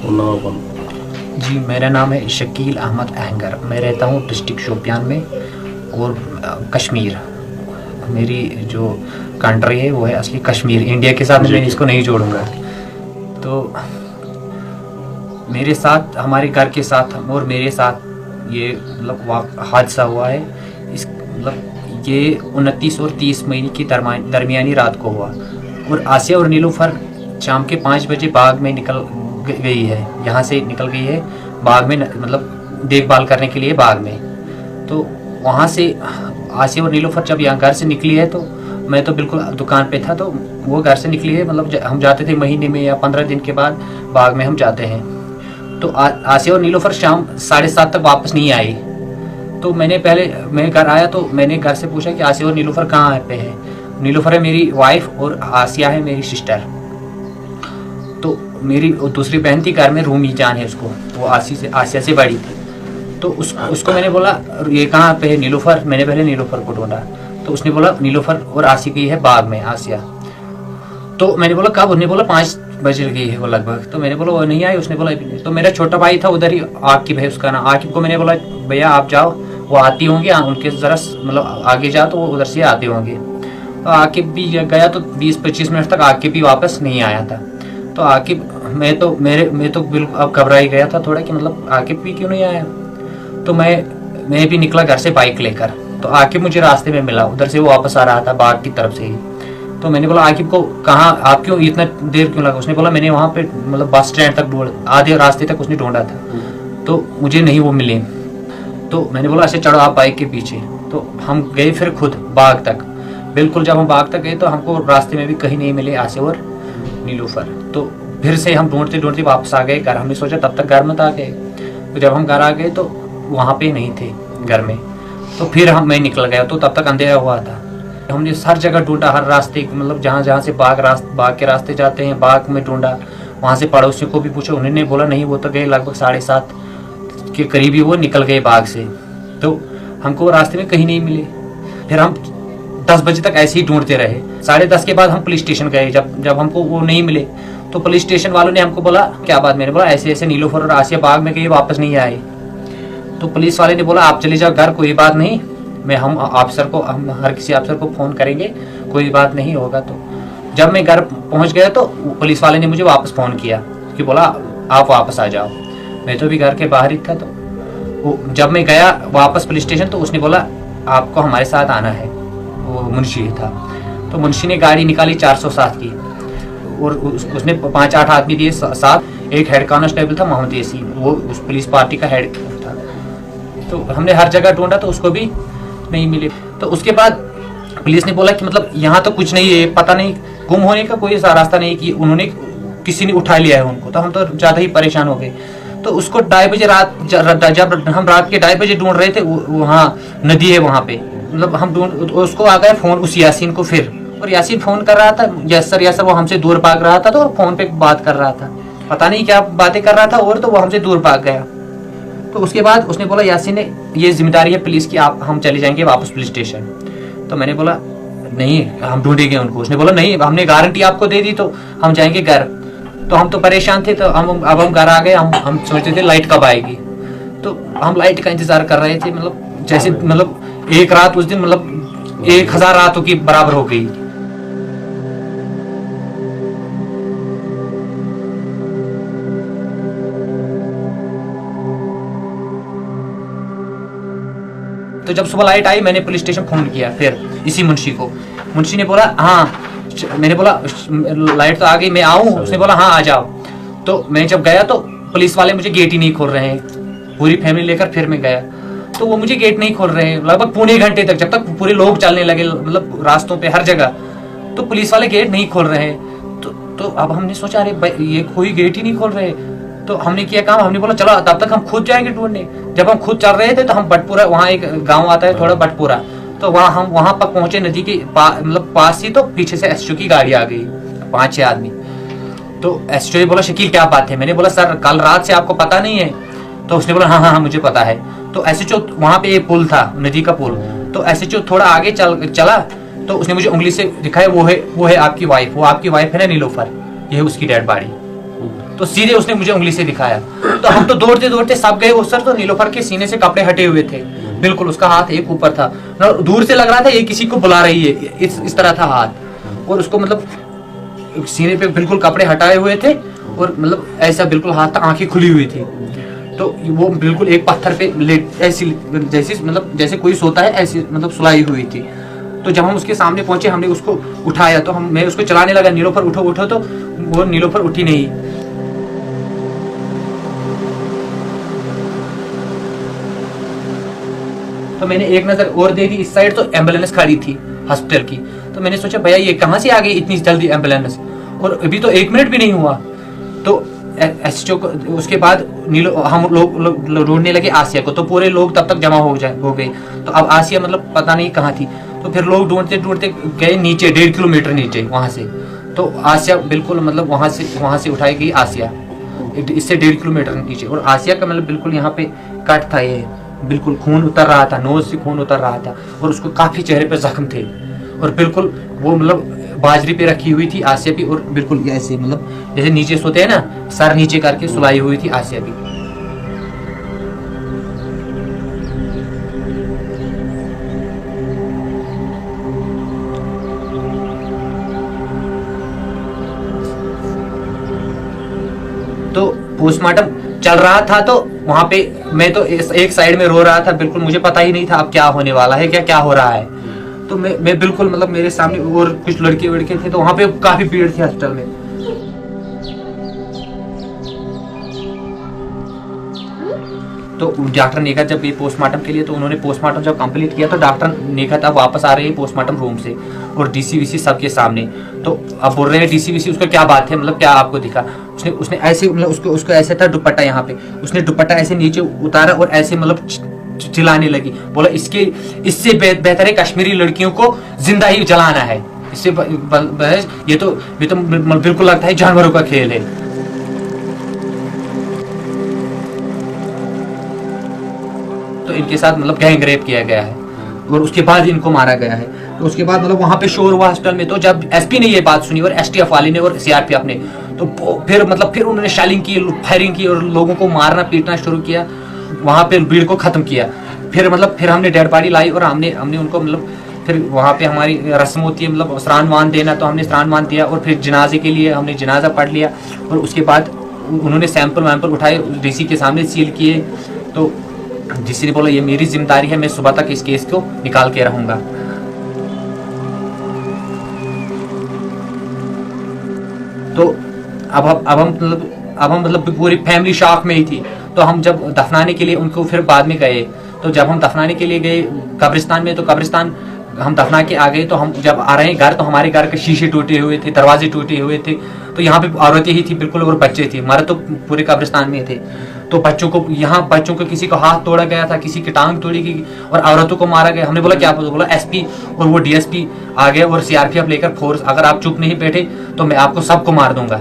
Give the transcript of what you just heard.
नाम कौन? जी, मेरा नाम है शकील अहमद अहंगर। मैं रहता हूँ डिस्ट्रिक्ट शोपियान में और कश्मीर मेरी जो कंट्री है वो है असली कश्मीर। इंडिया के साथ मैं इसको नहीं जोड़ूंगा। तो मेरे साथ, हमारे घर के साथ और मेरे साथ ये मतलब हादसा हुआ है। इस मतलब ये 29 और 30 महीने की दरमियानी रात को हुआ और आसिया और नीलूफर शाम के 5 बजे बाग में निकल गई है। यहाँ से निकल गई है बाग में, मतलब देखभाल करने के लिए बाग में। तो वहाँ से आसिया और नीलूफर जब यहाँ घर से निकली है तो मैं तो बिल्कुल दुकान पे था, तो वो घर से निकली है। मतलब हम जाते थे महीने में या 15 दिन के बाद बाग में हम जाते हैं। तो आसिया और नीलूफर शाम 7:30 तक वापस नहीं आई। तो मैं घर आया तो मैंने घर से पूछा कि आसिया और नीलूफर कहाँ पे है। नीलूफर है मेरी वाइफ और आसिया है मेरी सिस्टर। तो मेरी दूसरी बहन थी घर में, रूमी जान है उसको, वो आसिया से बड़ी थी। तो उसको मैंने बोला ये कहाँ पे है नीलूफर। मैंने पहले नीलूफर को ढूंढा तो उसने बोला नीलूफर और आसिया की है बाग में आसिया। तो मैंने बोला कब? उसने बोला 5 बज गई है वो लगभग। तो मैंने बोला वो नहीं आई। उसने बोला तो मेरा छोटा भाई था उधर ही, आकिब है उसका नाम। आकिब को मैंने बोला भैया आप जाओ, वो आती होंगी, उनके ज़रा मतलब आगे जाओ तो वो उधर से आते होंगे। तो आकिब भी गया तो 20-25 मिनट तक आकिब भी वापस नहीं आया था। तो आकिब मैं तो बिल्कुल अब घबरा ही गया था थोड़ा कि मतलब आकिब भी क्यों नहीं आया। तो मैं भी निकला घर से बाइक लेकर। तो आकिब मुझे रास्ते में मिला, उधर से वो वापस आ रहा था बाग की तरफ से ही। तो मैंने बोला आकिब को कहाँ, आप क्यों इतना देर क्यों लगा? उसने बोला मैंने वहाँ पे मतलब बस स्टैंड तक आधे रास्ते तक उसने ढूंढा था तो मुझे नहीं वो मिले। तो मैंने बोला ऐसे चढ़ो आप बाइक के पीछे। तो हम गए फिर खुद बाग तक। बिल्कुल जब हम बाग तक गए तो हमको रास्ते में भी कहीं नहीं मिले आसिया और नीलूफर। तो फिर से हम ढूंढते ढूंढते वापस आ गए घर। हमने सोचा तब तक घर मत आ गए। तो जब हम घर आ गए तो वहाँ पे नहीं थे घर में। तो फिर मैं निकल गया तो तब तक अंधेरा हुआ था। हमने हर जगह ढूंढा, हर रास्ते मतलब जहाँ से बाग के रास्ते जाते हैं बाग में ढूंढा। वहाँ से पड़ोसियों को भी पूछा, उन्होंने बोला नहीं वो तो गए लगभग 7:30 के करीब ही वो निकल गए बाग से। तो हमको रास्ते में कहीं नहीं मिले। फिर हम 10 बजे तक ऐसे ही ढूंढते रहे। 10:30 के बाद हम पुलिस स्टेशन गए। जब हमको वो नहीं मिले तो पुलिस स्टेशन वालों ने हमको बोला क्या बात? मैंने बोला ऐसे ऐसे नीलूफर और आसिया बाग में गए वापस नहीं आए। तो पुलिस वाले ने बोला आप चले जाओ घर, कोई बात नहीं, हम हर किसी अफसर को फ़ोन करेंगे, कोई बात नहीं होगा। तो जब मैं घर पहुंच गया तो पुलिस वाले ने मुझे वापस फ़ोन किया कि बोला आप वापस आ जाओ। मैं तो भी घर के बाहर ही था। तो जब मैं गया वापस पुलिस स्टेशन तो उसने बोला आपको हमारे साथ आना है। वो मुंशी था। तो मुंशी ने गाड़ी निकाली 407 की और उसने 5-8 आदमी दिए साथ। एक हेड कांस्टेबल था मोहम्मद यासीन, वो उस पुलिस पार्टी का हेड था। तो हमने हर जगह ढूंढा तो उसको भी नहीं मिले। तो उसके बाद पुलिस ने बोला कि मतलब यहाँ तो कुछ नहीं है, पता नहीं गुम होने का कोई रास्ता नहीं कि उन्होंने किसी ने उठा लिया है उनको। तो हम तो ज़्यादा ही परेशान हो गए। तो उसको 2:30 बजे जब हम रात के 2:30 बजे ढूंढ रहे थे, वहाँ नदी है वहाँ पे, मतलब हम उसको आ गया फ़ोन उस यासीन को फिर। और यासीन फ़ोन कर रहा था, यस सर वो हमसे दूर भाग रहा था। तो फ़ोन पे बात कर रहा था, पता नहीं क्या बातें कर रहा था और तो वो हमसे दूर भाग गया। तो उसके बाद उसने बोला यासीन ने ये जिम्मेदारी है पुलिस की, हम चले जाएंगे वापस पुलिस स्टेशन। तो मैंने बोला नहीं हम ढूंढेंगे उनको। उसने बोला नहीं हमने गारंटी आपको दे दी तो हम जाएंगे घर। तो हम तो परेशान थे। तो अब हम घर आ गए। हम सोचते थे लाइट कब आएगी। तो हम लाइट का इंतजार कर रहे थे। मतलब जैसे मतलब एक रात उस दिन मतलब 1000 रातों की बराबर हो गई। तो जब सुबह लाइट आई मैंने पुलिस स्टेशन फोन किया फिर इसी मुंशी को। मुंशी ने बोला हाँ। मैंने बोला लाइट तो आ गई, मैं आऊँ? उसने बोला हाँ आ जाओ। तो मैं जब गया तो पुलिस वाले मुझे गेट ही नहीं खोल रहे हैं। पूरी फैमिली लेकर फिर मैं गया तो वो मुझे गेट नहीं खोल रहे हैं लगभग पौने घंटे तक, जब तक पूरे लोग चलने लगे मतलब रास्तों पे हर जगह। तो पुलिस वाले गेट नहीं खोल रहे हैं। तो अब हमने सोचा अरे ये कोई गेट ही नहीं खोल रहे। तो हमने किया काम, हमने बोला चलो तब तक हम खुद जाएंगे ढूंढने। जब हम खुद चल रहे थे तो हम बटपुरा, वहाँ एक गांव आता है थोड़ा बटपुरा, तो हम वहाँ पर पहुंचे नदी के मतलब पास ही। तो पीछे से एसओ की गाड़ी आ गई 5-6 आदमी। तो एसओ बोला शकील क्या बात है? मैंने बोला सर कल रात से आपको पता नहीं है? तो उसने बोला हाँ मुझे पता है। तो एसओ वहाँ पे एक पुल था, नदी का पुल। तो एसओ थोड़ा आगे चला तो उसने मुझे उंगली से दिखाया वो है आपकी वाइफ, वो आपकी वाइफ है ना नीलूफर, ये है उसकी डेड बॉडी। तो सीधे उसने मुझे उंगली से दिखाया। तो हम तो दौड़ते दौड़ते सब गए उस सर, तो नीलोफर के सीने से कपड़े हटे हुए थे, बिल्कुल उसका हाथ एक ऊपर था, दूर से लग रहा था ये किसी को बुला रही है, इस तरह था हाथ। और उसको मतलब सीने पे बिल्कुल कपड़े हटाए हुए थे और मतलब ऐसा बिल्कुल हाथ था, आंखें खुली हुई थी। तो वो बिल्कुल एक पत्थर पे लेट ऐसी जैसे मतलब जैसे कोई सोता है ऐसी मतलब सुलाई हुई थी। तो जब हम उसके सामने पहुंचे हमने उसको उठाया, तो मैं उसको चलाने लगा, नीलोफर उठो उठो, तो वो नीलोफर उठी नहीं। तो मैंने एक नजर और दे दी इस साइड, तो एम्बुलेंस खड़ी थी हॉस्पिटल की। तो मैंने सोचा भैया ये कहाँ से आ गई इतनी जल्दी एम्बुलेंस, और अभी तो 1 मिनट भी नहीं हुआ। तो एसएचओ को उसके बाद हम लोग ढूंढने लगे आसिया को, तो पूरे लोग तब तक जमा हो गए। तो अब आसिया मतलब पता नहीं कहाँ थी। तो फिर लोग ढूंढते ढूंढते गए नीचे, 1.5 किलोमीटर नीचे वहां से। तो आसिया बिल्कुल मतलब वहां से उठाई गई आसिया, इससे 1.5 किलोमीटर नीचे। और आसिया का मतलब बिल्कुल यहाँ पे कट था, ये बिल्कुल खून उतर रहा था, नोज से खून उतर रहा था, और उसको काफी चेहरे पे जख्म थे। और बिल्कुल वो मतलब बाजरी पे रखी हुई थी आसिया भी, और बिल्कुल ऐसे मतलब जैसे नीचे सोते हैं ना, सर नीचे करके सुलाई हुई थी आसिया भी। तो पोस्टमार्टम चल रहा था, तो वहां पे मैं तो एक साइड में रो रहा था, बिल्कुल मुझे पता ही नहीं था अब क्या होने वाला है, क्या हो रहा है। तो मैं बिल्कुल मतलब मेरे सामने और कुछ लड़के वड़के थे, तो वहां पे काफी भीड़ थी हॉस्पिटल में। तो डॉक्टर नेखा जब ये पोस्टमार्टम के लिए, तो उन्होंने पोस्टमार्टम जब कंप्लीट किया, तो डॉक्टर नेखा तब वापस आ रहे हैं पोस्टमार्टम रूम से, और डीसीवीसी सबके सामने। तो अब बोल रहे हैं डीसीवीसी उसका क्या बात है, मतलब क्या आपको दिखा। उसने ऐसे मतलब उसको ऐसे था दुपट्टा यहाँ पे, उसने दुपट्टा ऐसे नीचे उतारा और ऐसे मतलब चिल्लाने लगी, बोला इससे बेहतर है कश्मीरी लड़कियों को जिंदा ही जलाना है, इससे ये तो बिल्कुल लगता है जानवरों का खेल है। तो इनके साथ मतलब गैंग रेप किया गया है, और उसके बाद इनको मारा गया है। तो उसके बाद मतलब वहां पे शोर हुआ हॉस्पिटल में। तो जब एसपी ने ये बात सुनी और एसटीएफ वाले ने और सीआरपीएफ ने, तो फिर उन्होंने शेलिंग की, फायरिंग की, और लोगों को मारना पीटना शुरू किया, वहां पे भीड़ को खत्म किया। फिर हमने डेड बॉडी लाई, और हमने उनको मतलब फिर वहाँ पे हमारी रस्म होती है मतलब स्नान वान देना, तो हमने स्नान वान दिया, और फिर जनाजे के लिए हमने जनाजा पढ़ लिया। और उसके बाद उन्होंने सैंपल वैंपल उठाए, डीसी के सामने सील किए। तो डीसी ने बोला ये मेरी जिम्मेदारी है, मैं सुबह तक इस केस को निकाल के रहूंगा। तो अब हम मतलब पूरी फैमिली शॉक में ही थी। तो हम जब दफनाने के लिए उनको फिर बाद में गए, तो जब हम दफनाने के लिए गए कब्रिस्तान में, तो कब्रिस्तान हम दफना के आ गए। तो हम जब आ रहे हैं घर, तो हमारे घर के शीशे टूटे हुए थे, दरवाजे टूटे हुए थे। तो यहाँ पे औरतें ही थी बिल्कुल, और बच्चे थे, हमारे तो पूरे कब्रिस्तान में थे। तो बच्चों को किसी का हाथ तोड़ा गया था, किसी की टांग तोड़ी गई, और औरतों को मारा गया। हमने बोला क्या, बोला एसपी और वो डीएसपी आ गए और सीआरपीएफ लेकर फोर्स, अगर आप चुप नहीं बैठे तो मैं आपको सबको मार दूंगा।